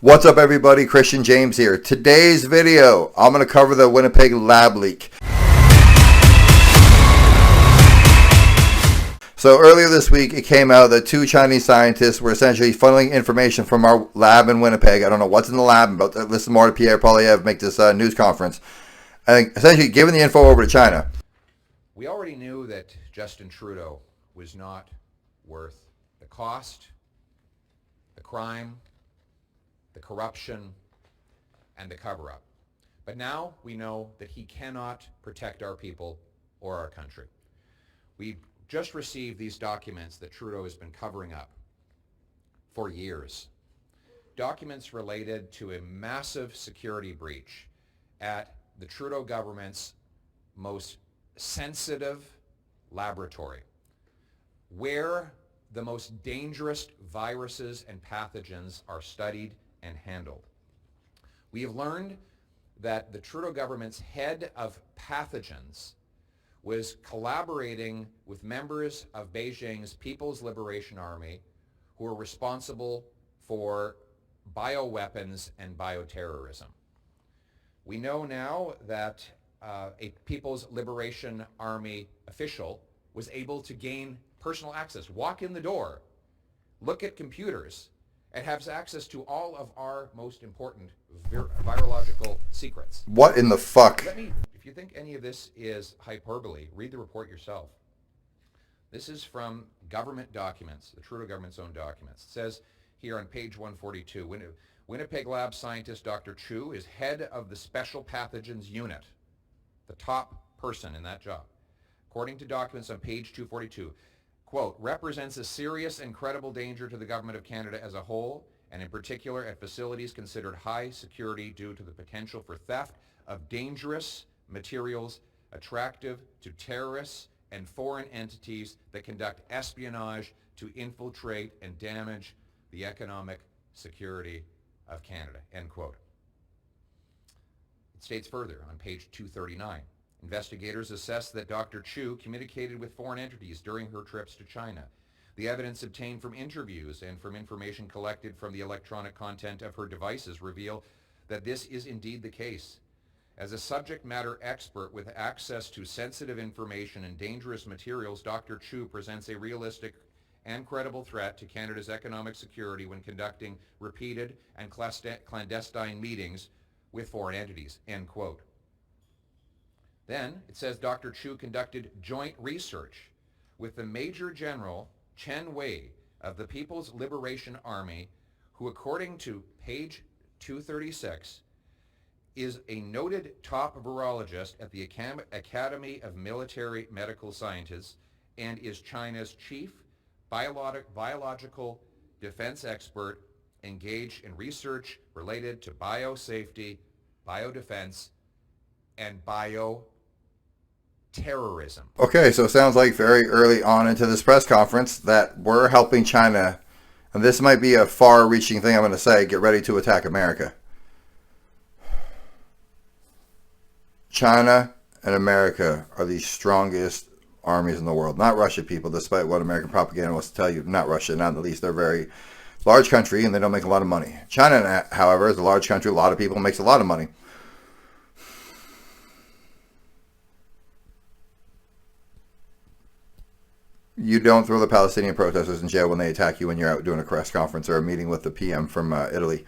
What's up everybody, Christian James here. Today's video, I'm going to cover the Winnipeg lab leak. So earlier this week it came out that two Chinese scientists were essentially funneling information from our lab in Winnipeg. I don't know what's in the lab. I'm about to listen more to Pierre Poilievre make this news conference. I think essentially giving the info over to China. We already knew that Justin Trudeau was not worth the cost, the crime, the corruption, and the cover-up. But now we know that he cannot protect our people or our country. We just received these documents that Trudeau has been covering up for years. Documents related to a massive security breach at the Trudeau government's most sensitive laboratory, where the most dangerous viruses and pathogens are studied and handled. We have learned that the Trudeau government's head of pathogens was collaborating with members of Beijing's People's Liberation Army who are responsible for bioweapons and bioterrorism. We know now that a People's Liberation Army official was able to gain personal access, walk in the door, look at computers, and has access to all of our most important virological secrets. What in the fuck? If you think any of this is hyperbole, read the report yourself. This is from government documents, the Trudeau government's own documents. It says here on page 142, Winnipeg lab scientist Dr. Chu is head of the Special Pathogens Unit, the top person in that job. According to documents on page 242, quote, represents a serious and credible danger to the government of Canada as a whole, and in particular at facilities considered high security due to the potential for theft of dangerous materials attractive to terrorists and foreign entities that conduct espionage to infiltrate and damage the economic security of Canada, end quote. It states further on page 239, investigators assess that Dr. Chu communicated with foreign entities during her trips to China. The evidence obtained from interviews and from information collected from the electronic content of her devices reveal that this is indeed the case. As a subject matter expert with access to sensitive information and dangerous materials, Dr. Chu presents a realistic and credible threat to Canada's economic security when conducting repeated and clandestine meetings with foreign entities, end quote. Then it says Dr. Chu conducted joint research with the Major General Chen Wei of the People's Liberation Army, who according to page 236 is a noted top virologist at the Academy of Military Medical Sciences and is China's chief biological defense expert engaged in research related to biosafety, biodefense, and bioterrorism. Okay, so it sounds like very early on into this press conference that we're helping China, and this might be a far-reaching thing I'm going to say, get ready to attack America. China and America are the strongest armies in the world. Not Russia, people, despite what American propaganda wants to tell you. Not Russia, not the least. They're a very large country and they don't make a lot of money. China, however, is a large country. A lot of people, makes a lot of money. You don't throw the Palestinian protesters in jail when they attack you when you're out doing a press conference or a meeting with the PM from Italy.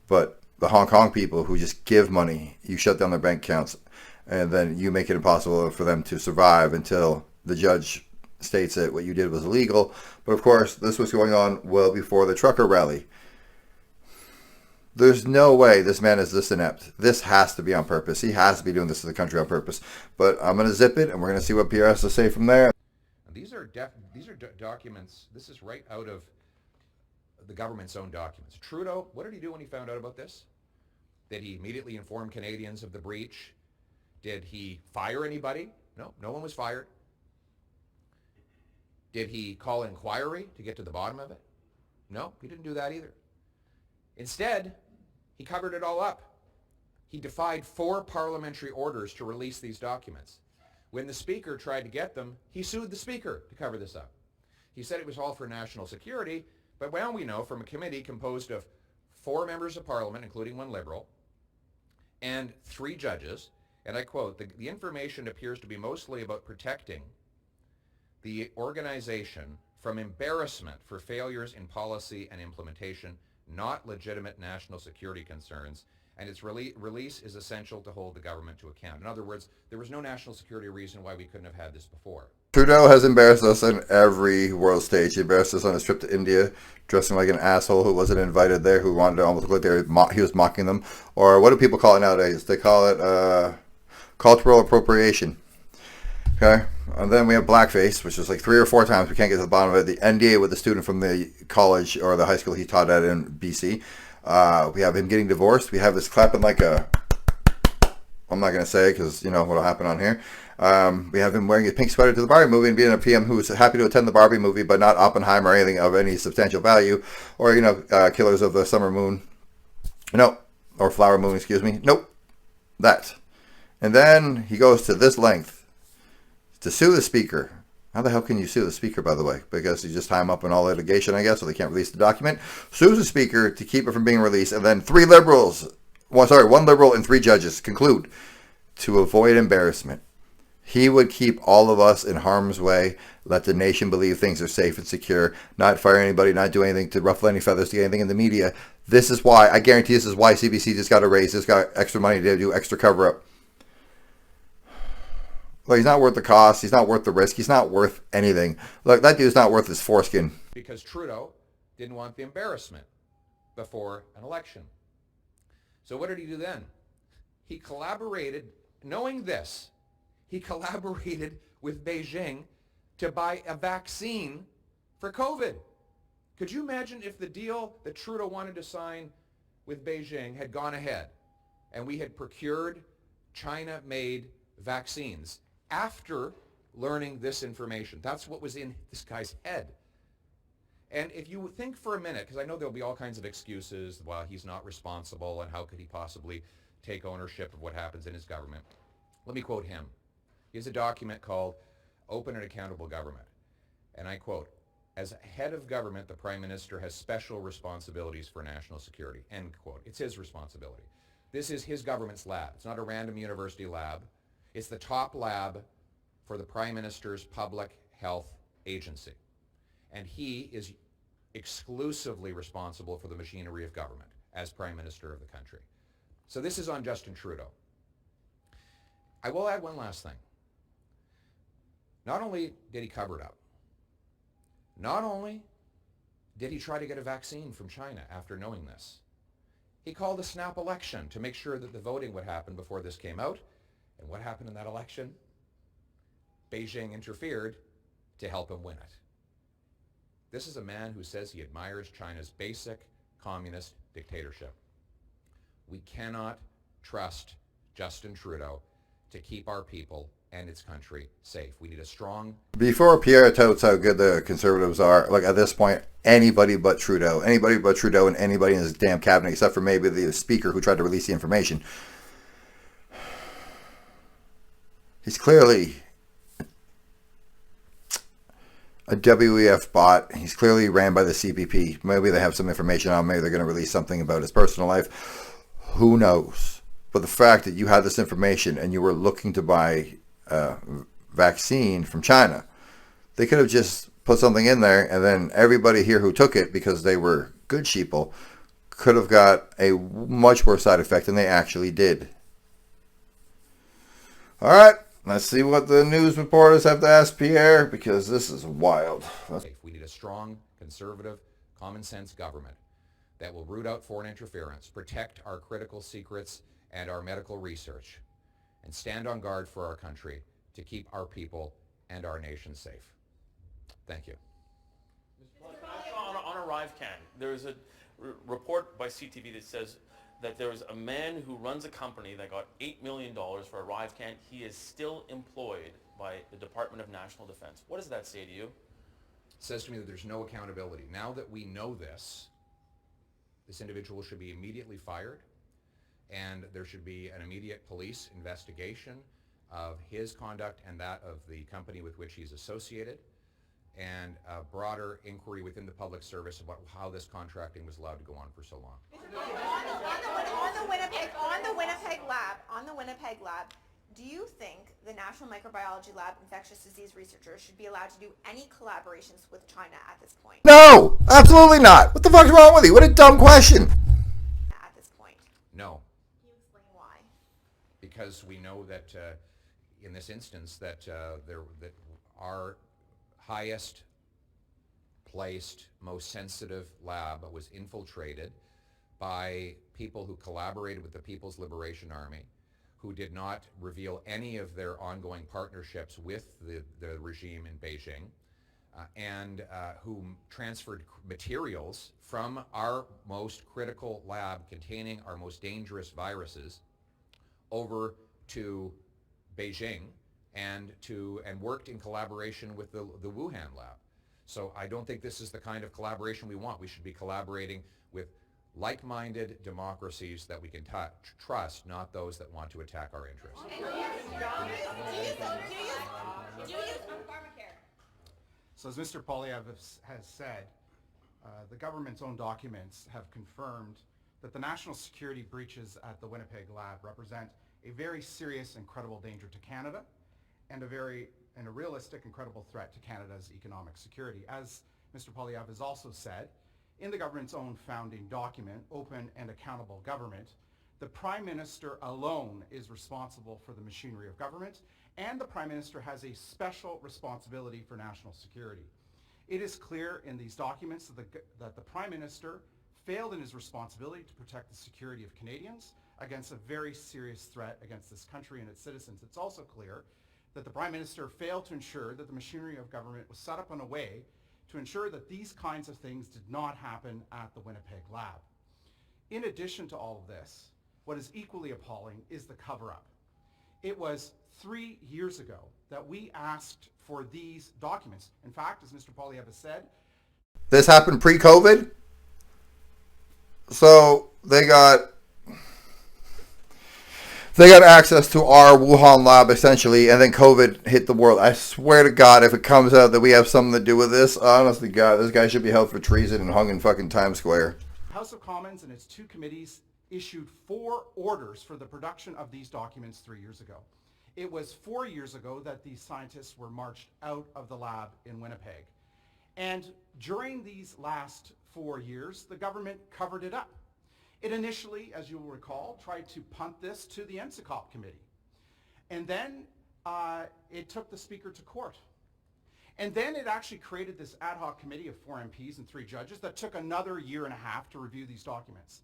But the Hong Kong people who just give money, you shut down their bank accounts, and then you make it impossible for them to survive until the judge states that what you did was illegal. But of course, this was going on well before the trucker rally. There's no way this man is this inept. This has to be on purpose. He has to be doing this to the country on purpose. But I'm going to zip it, and we're going to see what Pierre has to say from there. These are documents. This is right out of the government's own documents. Trudeau, what did he do when he found out about this? Did he immediately inform Canadians of the breach? Did he fire anybody? No, no one was fired. Did he call an inquiry to get to the bottom of it? No, he didn't do that either. Instead, he covered it all up. He defied 4 parliamentary orders to release these documents. When the Speaker tried to get them, he sued the Speaker to cover this up. He said it was all for national security, but now we know from a committee composed of 4 members of parliament, including 1 liberal, and 3 judges, and I quote, the information appears to be mostly about protecting the organization from embarrassment for failures in policy and implementation, not legitimate national security concerns, and its release is essential to hold the government to account. In other words, there was no national security reason why we couldn't have had this before. Trudeau has embarrassed us on every world stage. He embarrassed us on his trip to India, dressing like an asshole who wasn't invited there, who wanted to almost look like he was mocking them. Or what do people call it nowadays? They call it cultural appropriation. Okay, and then we have blackface, which is like 3 or 4 times. We can't get to the bottom of it. The NDA with the student from the college or the high school he taught at in BC. We have him getting divorced. We have this clapping like a... I'm not going to say because you know what will happen on here. We have him wearing a pink sweater to the Barbie movie and being a PM who's happy to attend the Barbie movie, but not Oppenheimer or anything of any substantial value, or Killers of the Summer Moon, or Flower Moon, excuse me. Nope, that. And then he goes to this length to sue the speaker. How the hell can you sue the speaker, by the way? Because you just tie him up in all litigation, I guess, so they can't release the document. Sues the speaker to keep it from being released, and then 1 liberal and 3 judges conclude to avoid embarrassment. He would keep all of us in harm's way, let the nation believe things are safe and secure, not fire anybody, not do anything to ruffle any feathers, to get anything in the media. This is why, I guarantee this is why CBC just got a raise, just got extra money to do extra cover-up. Look, he's not worth the cost. He's not worth the risk. He's not worth anything. Look, that dude's not worth his foreskin. Because Trudeau didn't want the embarrassment before an election. So what did he do then? He collaborated, knowing this, he collaborated with Beijing to buy a vaccine for COVID. Could you imagine if the deal that Trudeau wanted to sign with Beijing had gone ahead and we had procured China-made vaccines after learning this information? That's what was in this guy's head. And if you think for a minute, because I know there'll be all kinds of excuses, well, he's not responsible and how could he possibly take ownership of what happens in his government? Let me quote him. He has a document called Open and Accountable Government. And I quote, as head of government, the Prime Minister has special responsibilities for national security, end quote. It's his responsibility. This is his government's lab. It's not a random university lab. It's the top lab for the Prime Minister's public health agency. And he is exclusively responsible for the machinery of government as Prime Minister of the country. So this is on Justin Trudeau. I will add one last thing. Not only did he cover it up, not only did he try to get a vaccine from China after knowing this, he called a snap election to make sure that the voting would happen before this came out. And what happened in that election? Beijing interfered to help him win it. This is a man who says he admires China's basic communist dictatorship. We cannot trust Justin Trudeau to keep our people and its country safe. We need a strong... Before Pierre touts how good the Conservatives are, like at this point, anybody but Trudeau and anybody in his damn cabinet, except for maybe the speaker who tried to release the information. He's clearly a WEF bot. He's clearly ran by the CPP. Maybe they have some information on him. Maybe they're going to release something about his personal life. Who knows? But the fact that you had this information and you were looking to buy a vaccine from China, they could have just put something in there and then everybody here who took it because they were good sheeple could have got a much worse side effect than they actually did. All right. Let's see what the news reporters have to ask Pierre, because this is wild. We need a strong, conservative, common-sense government that will root out foreign interference, protect our critical secrets and our medical research, and stand on guard for our country to keep our people and our nation safe. Thank you. On ArriveCan, there's a report by CTV that says that there was a man who runs a company that got $8 million for ArriveCan. He is still employed by the Department of National Defense. What does that say to you? It says to me that there's no accountability. Now that we know this individual should be immediately fired, and there should be an immediate police investigation of his conduct and that of the company with which he's associated. and a broader inquiry within the public service about how this contracting was allowed to go on for so long. On the Winnipeg lab, do you think the National Microbiology Lab infectious disease researchers should be allowed to do any collaborations with China at this point? No, absolutely not. What the fuck's wrong with you? What a dumb question. At this point. No. Can you explain why? Because we know that in this instance that that our highest placed, most sensitive lab was infiltrated by people who collaborated with the People's Liberation Army, who did not reveal any of their ongoing partnerships with the regime in Beijing, and who transferred materials from our most critical lab containing our most dangerous viruses over to Beijing and worked in collaboration with the Wuhan lab. So I don't think this is the kind of collaboration we want. We should be collaborating with like-minded democracies that we can trust, not those that want to attack our interests. So as Mr. Poilievre has said, the government's own documents have confirmed that the national security breaches at the Winnipeg lab represent a very serious and credible danger to Canada and a realistic and credible threat to Canada's economic security. As Mr. Poilievre has also said, in the government's own founding document, Open and Accountable Government, the Prime Minister alone is responsible for the machinery of government, and the Prime Minister has a special responsibility for national security. It is clear in these documents that the Prime Minister failed in his responsibility to protect the security of Canadians against a very serious threat against this country and its citizens. It's also clear that the Prime Minister failed to ensure that the machinery of government was set up in a way to ensure that these kinds of things did not happen at the Winnipeg lab. In addition to all of this, what is equally appalling is the cover-up. It was 3 years ago that we asked for these documents. In fact, as Mr. Poilievre has said, This happened pre-COVID. So they got access to our Wuhan lab essentially, and then COVID hit the world. I swear to God, if it comes out that we have something to do with this, honestly, God, this guy should be held for treason and hung in fucking Times Square. House of Commons and its two committees issued 4 orders for the production of these documents 3 years ago. It was 4 years ago that these scientists were marched out of the lab in Winnipeg. And during these last 4 years, the government covered it up. It initially, as you'll recall, tried to punt this to the NSICOP committee. And then it took the Speaker to court. And then it actually created this ad hoc committee of 4 MPs and 3 judges that took another year and a half to review these documents.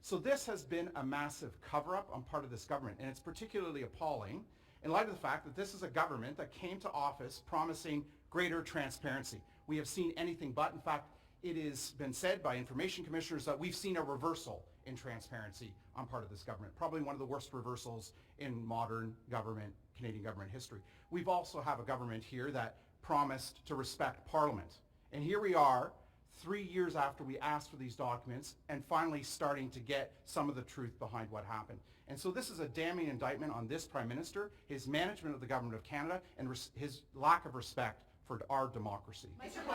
So this has been a massive cover-up on part of this government, and it's particularly appalling in light of the fact that this is a government that came to office promising greater transparency. We have seen anything but. In fact, it has been said by information commissioners that we've seen a reversal in transparency on part of this government. Probably one of the worst reversals in modern government, Canadian government history. We've also have a government here that promised to respect Parliament. And here we are, 3 years after we asked for these documents, and finally starting to get some of the truth behind what happened. And so this is a damning indictment on this Prime Minister, his management of the Government of Canada, and his lack of respect for our democracy.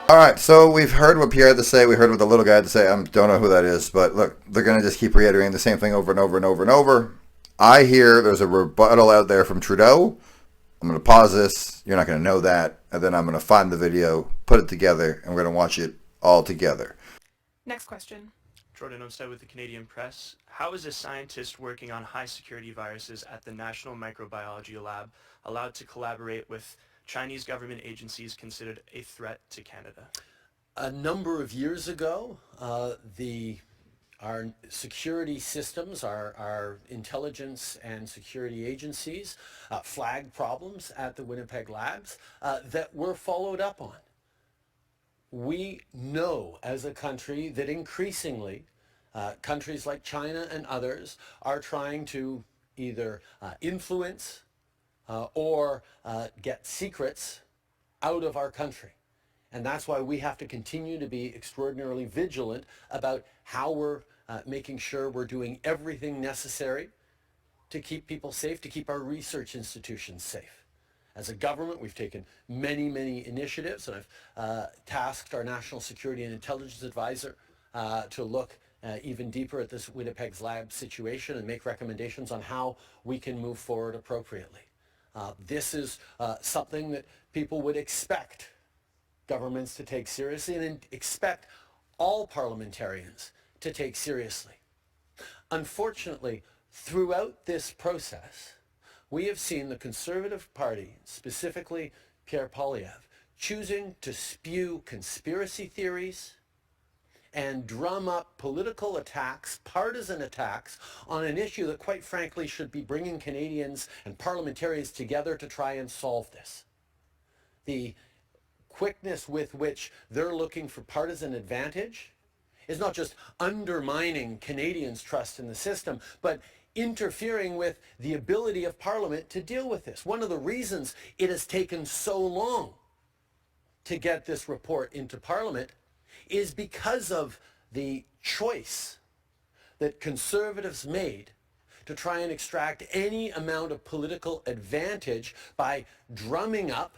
All right, so we've heard what Pierre had to say. We heard what the little guy had to say. I don't know who that is, but look, they're going to just keep reiterating the same thing over and over and over and over. I hear there's a rebuttal out there from Trudeau. I'm going to pause this. You're not going to know that. And then I'm going to find the video, put it together, and we're going to watch it all together. Next question. Jordan Olmsted with the Canadian Press. How is a scientist working on high-security viruses at the National Microbiology Lab allowed to collaborate with Chinese government agencies considered a threat to Canada? A number of years ago, our security systems, our intelligence and security agencies flagged problems at the Winnipeg labs that were followed up on. We know as a country that increasingly countries like China and others are trying to either influence or get secrets out of our country. And that's why we have to continue to be extraordinarily vigilant about how we're making sure we're doing everything necessary to keep people safe, to keep our research institutions safe. As a government, we've taken many, many initiatives, and I've tasked our National Security and Intelligence Advisor to look even deeper at this Winnipeg's lab situation and make recommendations on how we can move forward appropriately. This is something that people would expect governments to take seriously and expect all parliamentarians to take seriously. Unfortunately, throughout this process, we have seen the Conservative Party, specifically Pierre Poilievre, choosing to spew conspiracy theories and drum up political attacks, partisan attacks, on an issue that quite frankly should be bringing Canadians and parliamentarians together to try and solve this. The quickness with which they're looking for partisan advantage is not just undermining Canadians' trust in the system, but interfering with the ability of Parliament to deal with this. One of the reasons it has taken so long to get this report into Parliament is because of the choice that Conservatives made to try and extract any amount of political advantage by drumming up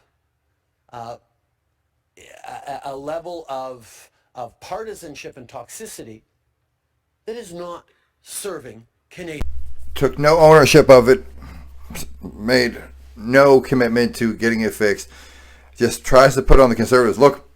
a level of partisanship and toxicity that is not serving Canadians. Took no ownership of it, made no commitment to getting it fixed, just tries to put on the Conservatives. Look,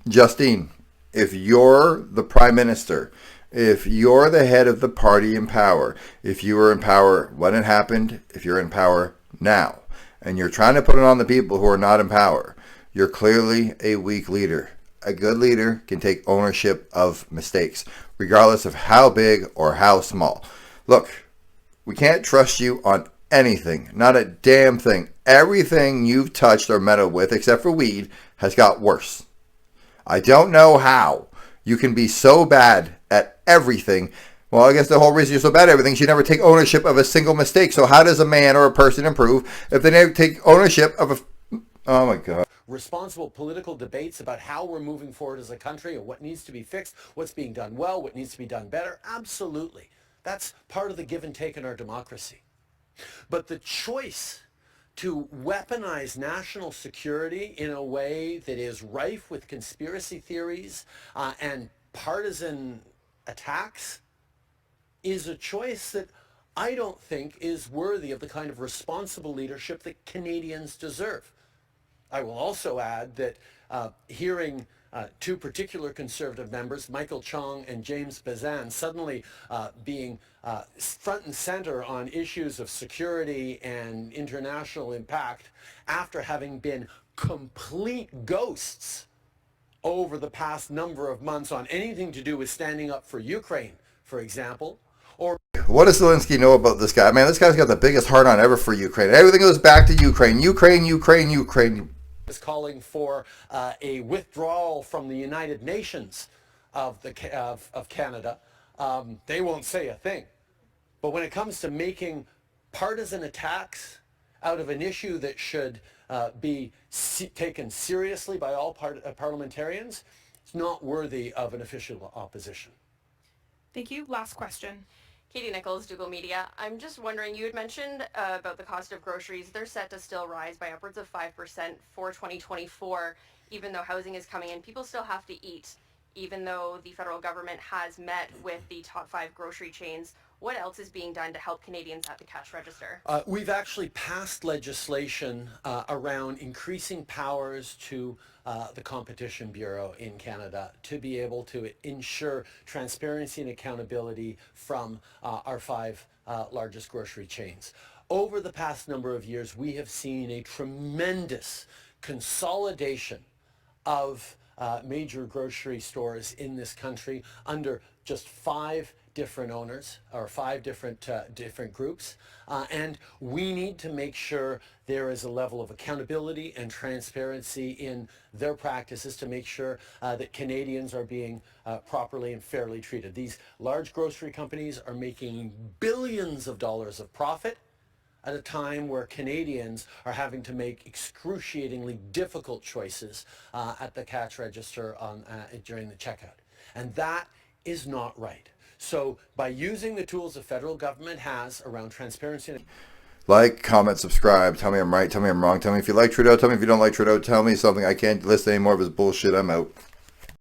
Justine, if you're the Prime Minister, if you're the head of the party in power, if you were in power when it happened, if you're in power now, and you're trying to put it on the people who are not in power, you're clearly a weak leader. A good leader can take ownership of mistakes, regardless of how big or how small. Look, we can't trust you on anything, not a damn thing. Everything you've touched or meddled with, except for weed, has got worse. I don't know how you can be so bad at everything. Well, I guess the whole reason you're so bad at everything is you never take ownership of a single mistake. So how does a man or a person improve if they never take ownership of a... Oh my God. Responsible political debates about how we're moving forward as a country and what needs to be fixed, what's being done well, what needs to be done better. Absolutely. That's part of the give and take in our democracy. But the choice to weaponize national security in a way that is rife with conspiracy theories and partisan attacks is a choice that I don't think is worthy of the kind of responsible leadership that Canadians deserve. I will also add that hearing two particular Conservative members, Michael Chong and James Bazan, suddenly being front and center on issues of security and international impact after having been complete ghosts over the past number of months on anything to do with standing up for Ukraine, for example, or... What does Zelensky know about this guy? Man, this guy's got the biggest heart-on ever for Ukraine. Everything goes back to Ukraine. Ukraine. Is calling for a withdrawal from the United Nations of Canada. They won't say a thing. But when it comes to making partisan attacks out of an issue that should be taken seriously by all parliamentarians, it's not worthy of an official opposition. Thank you. Last question. Katie Nichols, Dougal Media. I'm just wondering, you had mentioned about the cost of groceries. They're set to still rise by upwards of 5% for 2024, even though housing is coming in. People still have to eat, even though the federal government has met with the top 5 grocery chains. What else is being done to help Canadians at the cash register? We've actually passed legislation around increasing powers to the Competition Bureau in Canada to be able to ensure transparency and accountability from our 5 largest grocery chains. Over the past number of years, we have seen a tremendous consolidation of major grocery stores in this country under just 5 different owners or 5 different groups, and we need to make sure there is a level of accountability and transparency in their practices to make sure that Canadians are being properly and fairly treated. These large grocery companies are making billions of dollars of profit at a time where Canadians are having to make excruciatingly difficult choices at the cash register during the checkout. And that is not right. So by using the tools the federal government has around transparency... Like, comment, subscribe. Tell me I'm right. Tell me I'm wrong. Tell me if you like Trudeau. Tell me if you don't like Trudeau. Tell me something. I can't listen to any more of his bullshit. I'm out.